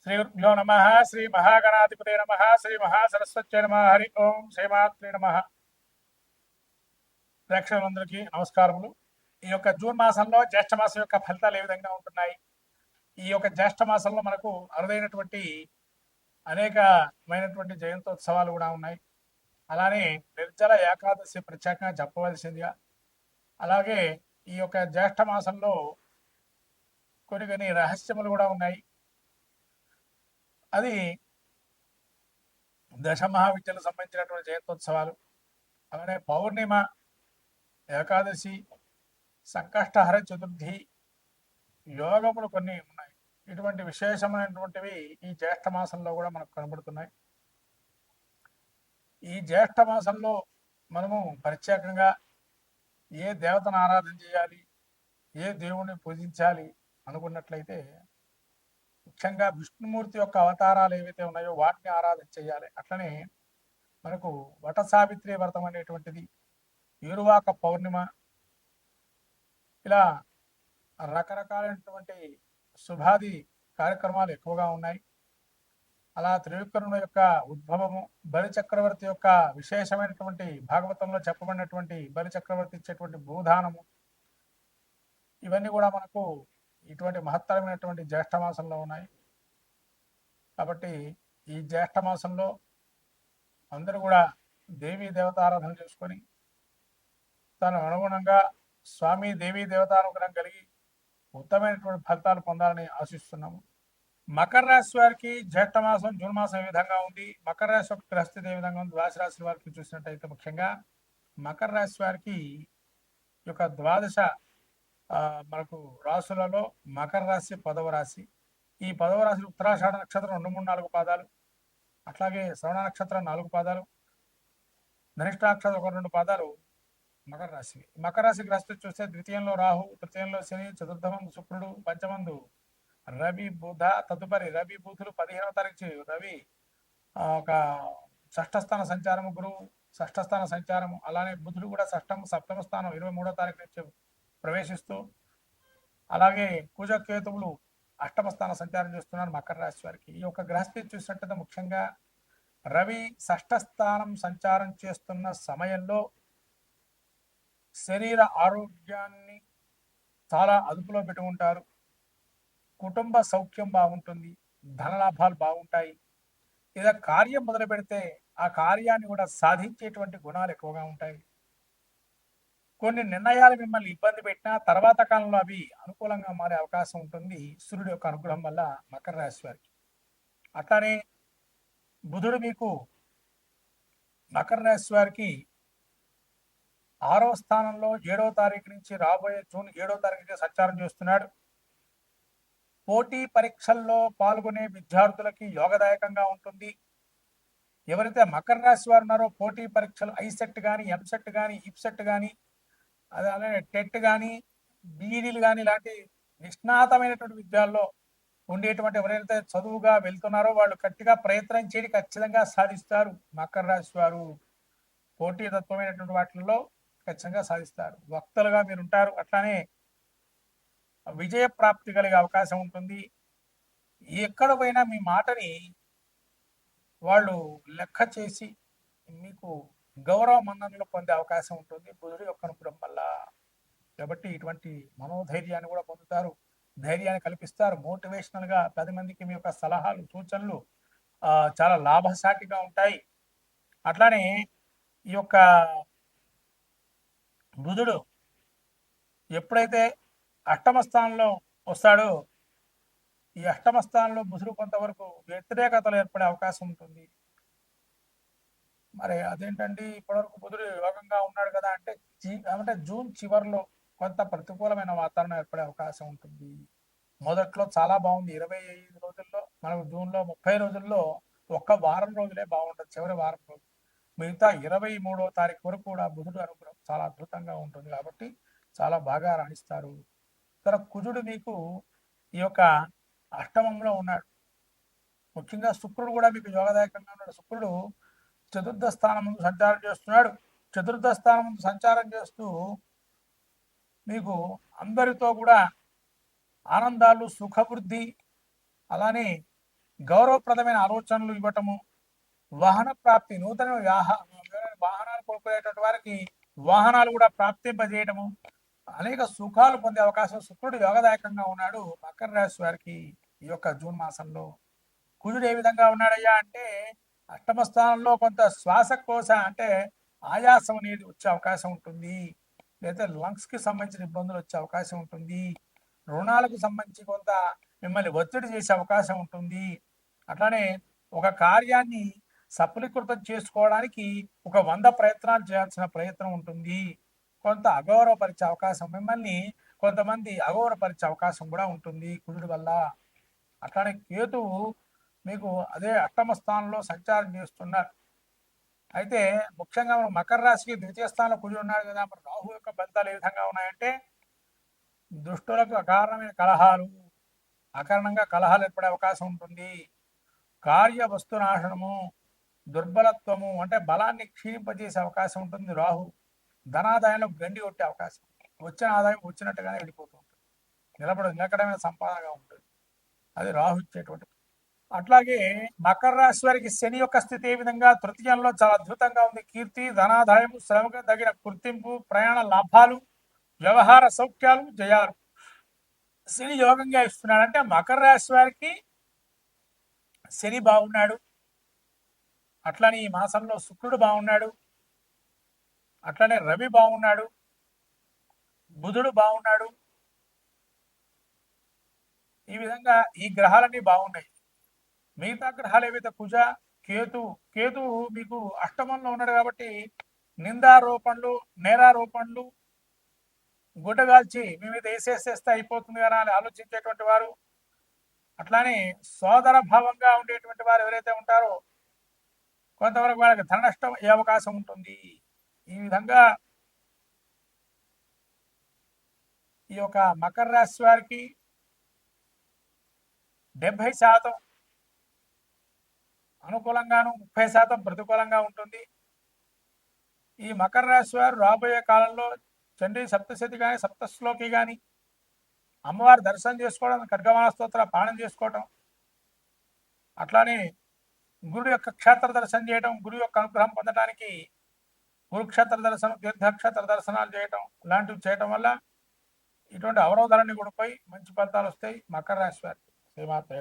శ్రీ గురుభ్యో నమ. శ్రీ మహాగణాధిపతే నమ. శ్రీ మహాసరస్వత్యై నమ. హరి ఓం శ్రీమాత్రే నమ. ప్రేక్షకులందరికీ నమస్కారములు. ఈ యొక్క జూన్ మాసంలో జ్యేష్ఠ మాసం యొక్క ఫలితాలు ఏ విధంగా ఉంటున్నాయి? ఈ యొక్క జ్యేష్ఠ మాసంలో మనకు అరుదైనటువంటి అనేకమైనటువంటి జయంతోత్సవాలు కూడా ఉన్నాయి. అలానే నిర్జల ఏకాదశి ప్రత్యేకంగా చెప్పవలసిందిగా, అలాగే ఈ యొక్క జ్యేష్ఠ మాసంలో కొన్ని రహస్యములు కూడా ఉన్నాయి. అది దశమహావిద్యలకు సంబంధించినటువంటి జయంతోత్సవాలు. అలానే పౌర్ణిమ, ఏకాదశి, సంకష్టహర చతుర్థి, యోగములు కొన్ని ఉన్నాయి. ఇటువంటి విశేషమైనటువంటివి ఈ జ్యేష్ఠ మాసంలో కూడా మనకు కనబడుతున్నాయి. ఈ జ్యేష్ఠ మాసంలో మనము ప్రత్యేకంగా ఏ దేవతను ఆరాధన చేయాలి, ఏ దేవుణ్ణి పూజించాలి అనుకున్నట్లయితే ముఖ్యంగా విష్ణుమూర్తి యొక్క అవతారాలు ఏవైతే ఉన్నాయో వాటిని ఆరాధన చేయాలి. అట్లనే మనకు వట సావిత్రి వ్రతం అనేటువంటిది, ఏరువాక పౌర్ణిమ, ఇలా రకరకాలైనటువంటి శుభాది కార్యక్రమాలు ఎక్కువగా ఉన్నాయి. అలా త్రివిక్రముల యొక్క ఉద్భవము, బలి చక్రవర్తి యొక్క విశేషమైనటువంటి భాగవతంలో చెప్పబడినటువంటి బలి చక్రవర్తి ఇచ్చేటువంటి భూదానము, ఇవన్నీ కూడా మనకు ఇటువంటి మహత్తరమైనటువంటి జ్యేష్ఠ మాసంలో ఉన్నాయి. కాబట్టి ఈ జ్యేష్ఠ మాసంలో అందరూ కూడా దేవీ దేవతారాధన చేసుకొని తను అనుగుణంగా స్వామి దేవీ దేవతానుగ్రహం కలిగి ఉత్తమమైనటువంటి ఫలితాలు పొందాలని ఆశిస్తున్నాము. మకర రాశి వారికి జ్యేష్ఠ మాసం జూన్ మాసం ఏ విధంగా ఉంది, మకర రాశి యొక్క గ్రహస్థితి ఏ విధంగా ఉంది, ద్వాదశ రాశి వారికి చూసినట్టయితే ముఖ్యంగా మకర రాశి వారికి యొక్క ద్వాదశ మనకు రాశులలో మకర రాశి 10వ రాశి. ఈ 10వ రాశి ఉత్తరాషాఢ నక్షత్రం 2, 3, 4 పాదాలు, అట్లాగే శ్రవణ నక్షత్రం 4 పాదాలు, ధనిష్ట నక్షత్రం 1, 2 పాదాలు మకర రాశి. మకర రాశి గ్రహస్థితి చూస్తే ద్వితీయంలో రాహు, తృతీయంలో శని, చతుర్థమందు శుక్రుడు, పంచమందు రవి, బుధ, తదుపరి రవి బుధులు 15వ తారీఖు రవి ఒక షష్ఠస్థాన సంచారము, గురువు షష్ఠస్థాన సంచారము, అలానే బుధుడు కూడా సప్తమ స్థానం 23వ తారీఖు నుంచి ప్రవేశిస్తూ, అలాగే కుజకేతువులు అష్టమ స్థాన సంచారం చేస్తున్నారు మకర రాశి వారికి. ఈ యొక్క గ్రహస్థితి చూసినట్టయితే ముఖ్యంగా రవి షష్ఠస్థానం సంచారం చేస్తున్న సమయంలో శరీర ఆరోగ్యాన్ని చాలా అదుపులో పెట్టుకుంటారు, కుటుంబ సౌఖ్యం బాగుంటుంది, ధనలాభాలు బాగుంటాయి. ఏదో కార్యం మొదలు పెడితే ఆ కార్యాన్ని కూడా సాధించేటువంటి గుణాలు ఎక్కువగా ఉంటాయి. కొన్ని నిర్ణయాలు మిమ్మల్ని ఇబ్బంది పెట్టినా తర్వాత కాలంలో అవి అనుకూలంగా మారే అవకాశం ఉంటుంది సూర్యుడు యొక్క అనుగ్రహం వల్ల మకర రాశి వారికి. అట్లానే బుధుడు మీకు మకర రాశి వారికి 6వ స్థానంలో 7వ తారీఖు నుంచి రాబోయే జూన్ 7వ తారీఖు నుంచి సంచారం చేస్తున్నాడు. పోటీ పరీక్షల్లో పాల్గొనే విద్యార్థులకి యోగదాయకంగా ఉంటుంది. ఎవరైతే మకర రాశి వారు ఉన్నారో పోటీ పరీక్షలు ఐసెట్ కానీ, ఎంసెట్ కానీ, ఇప్సెట్ కానీ, అలానే టెట్ కానీ, బీఈడీలు కానీ ఇలాంటి నిష్ణాతమైనటువంటి విద్యాల్లో ఉండేటువంటి ఎవరైతే చదువుగా వెళ్తున్నారో వాళ్ళు గట్టిగా ప్రయత్నం చేయడం ఖచ్చితంగా సాధిస్తారు. మకర రాశి వారు పోటీతత్వమైనటువంటి వాటిల్లో ఖచ్చితంగా సాధిస్తారు. వక్తలుగా మీరు ఉంటారు. అట్లానే విజయ ప్రాప్తి కలిగే అవకాశం ఉంటుంది. ఎక్కడ పోయినా మీ మాటని వాళ్ళు లెక్క చేసి మీకు గౌరవ మన్ననలు పొందే అవకాశం ఉంటుంది బుధుడు యొక్క అనుగ్రహం వల్ల. కాబట్టి ఇటువంటి మనోధైర్యాన్ని కూడా పొందుతారు, ధైర్యాన్ని కల్పిస్తారు. మోటివేషనల్గా 10 మందికి మీ యొక్క సలహాలు, సూచనలు చాలా లాభసాటిగా ఉంటాయి. అట్లానే ఈ యొక్క బుధుడు ఎప్పుడైతే అష్టమ స్థానంలో వస్తాడో ఈ అష్టమ స్థానంలో బుధుడు కొంతవరకు వ్యతిరేకతలు ఏర్పడే అవకాశం ఉంటుంది. మరి అదేంటండి ఇప్పటివరకు బుధుడు యోగంగా ఉన్నాడు కదా అంటే జూన్ చివరిలో కొంత ప్రతికూలమైన వాతావరణం ఏర్పడే అవకాశం ఉంటుంది. మొదట్లో చాలా బాగుంది, 25 రోజుల్లో, మనకు జూన్లో 30 రోజుల్లో ఒక్క వారం రోజులే బాగుంటుంది, చివరి వారం రోజులు. మిగతా 23వ తారీఖు వరకు కూడా బుధుడు అనుగ్రహం చాలా అద్భుతంగా ఉంటుంది. కాబట్టి చాలా బాగా రాణిస్తారు. కుజుడు మీకు ఈ యొక్క అష్టమంలో ఉన్నాడు. ముఖ్యంగా శుక్రుడు కూడా మీకు యోగదాయకంగా ఉన్నాడు. శుక్రుడు చతుర్థ స్థానం ముందు సంచారం చేస్తున్నాడు. చతుర్థ స్థానం ముందు సంచారం చేస్తూ మీకు అందరితో కూడా ఆనందాలు, సుఖవృద్ధి, అలానే గౌరవప్రదమైన ఆలోచనలు ఇవ్వటము, వాహన ప్రాప్తి, నూతన వాహనాలు కొనుక్కునేటువంటి వారికి వాహనాలు కూడా ప్రాప్తింపజేయడము, అనేక సుఖాలు పొందే అవకాశం శుక్రుడు యోగదాయకంగా ఉన్నాడు మకర రాశి వారికి ఈ యొక్క జూన్ మాసంలో. కుజుడు ఏ విధంగా ఉన్నాడయ్యా అంటే అష్టమ స్థానంలో కొంత శ్వాసకోశ అంటే ఆయాసం అనేది వచ్చే అవకాశం ఉంటుంది, లేదా లంగ్స్ కి సంబంధించిన ఇబ్బందులు వచ్చే అవకాశం ఉంటుంది, రుణాలకు సంబంధించి కొంత మిమ్మల్ని ఒత్తిడి చేసే అవకాశం ఉంటుంది. అట్లానే ఒక కార్యాన్ని సఫలీకృతం చేసుకోవడానికి ఒక 100 ప్రయత్నాలు చేయాల్సిన ప్రయత్నం ఉంటుంది. కొంత అగౌరవపరిచే అవకాశం, మిమ్మల్ని కొంతమంది అగౌరవపరిచే అవకాశం కూడా ఉంటుంది కుజుడి వల్ల. అట్లానే కేతువు మీకు అదే అష్టమ స్థానంలో సంచారం చేస్తున్నారు. అయితే ముఖ్యంగా మనం మకర రాశికి ద్వితీయ స్థానంలో కుజుడు ఉన్నాడు కదా, మరి రాహు యొక్క ఫలితాలు ఏ విధంగా ఉన్నాయంటే దుష్టులకు అకారణమైన కలహాలు, అకారణంగా కలహాలు ఏర్పడే అవకాశం ఉంటుంది. కార్య వస్తునాశనము, దుర్బలత్వము అంటే బలాన్ని క్షీణింపజేసే అవకాశం ఉంటుంది రాహు. ధనాదాయంలో గండి కొట్టే అవకాశం, వచ్చిన ఆదాయం వచ్చినట్టుగానే వెళ్ళిపోతూ ఉంటుంది, నిలకడమైన సంపాదనగా ఉంటుంది, అది రాహు ఇచ్చేటువంటి. అట్లాగే మకర రాశి వారికి శని యొక్క స్థితి ఏ విధంగా తృతీయంలో చాలా అద్భుతంగా ఉంది. కీర్తి, ధనాదాయం, శ్రమకు తగిన గుర్తింపు, ప్రయాణ లాభాలు, వ్యవహార సౌఖ్యాలు, జయాలు శని యోగంగా ఇస్తున్నాడు. అంటే మకర రాశి వారికి శని బాగున్నాడు, అట్లనే ఈ మాసంలో శుక్రుడు బాగున్నాడు, అట్లనే రవి బాగున్నాడు, బుధుడు బాగున్నాడు. ఈ విధంగా ఈ గ్రహాలన్నీ బాగున్నాయి. మిగతా గ్రహాలు ఏవైతే కుజ, కేతువు మీకు అష్టమంలో ఉన్నాడు కాబట్టి నిందారోపణలు, నేరారోపణలు, గుడ్డగాల్చి మీ మీద వేసేసేస్తే అయిపోతుంది కదా అని ఆలోచించేటువంటి వారు, అట్లానే సోదర భావంగా ఉండేటువంటి వారు ఎవరైతే ఉంటారో కొంతవరకు వాళ్ళకి ధన నష్టం అయ్యే అవకాశం ఉంటుంది. ఈ విధంగా ఈ యొక్క మకర రాశి వారికి 70% అనుకూలంగాను 30% ప్రతికూలంగా ఉంటుంది. ఈ మకర రాశి వారు రాబోయే కాలంలో చండీ సప్తశతి కానీ సప్తశ్లోకి కానీ అమ్మవారి దర్శనం చేసుకోవడం, ఖడ్గమాల స్తోత్ర పాలన చేసుకోవటం, అట్లానే గురుడు యొక్క క్షేత్ర దర్శనం చేయడం, గురువు యొక్క అనుగ్రహం పొందడానికి కురుక్షేత్ర దర్శనం, తీర్థక్షేత్ర దర్శనాలు చేయటం ఇలాంటివి చేయటం వల్ల ఇటువంటి అవరోధాలన్నీ కూడా పోయి మంచి ఫలితాలు వస్తాయి మకర రాశి వారికి. శ్రీమాత్రే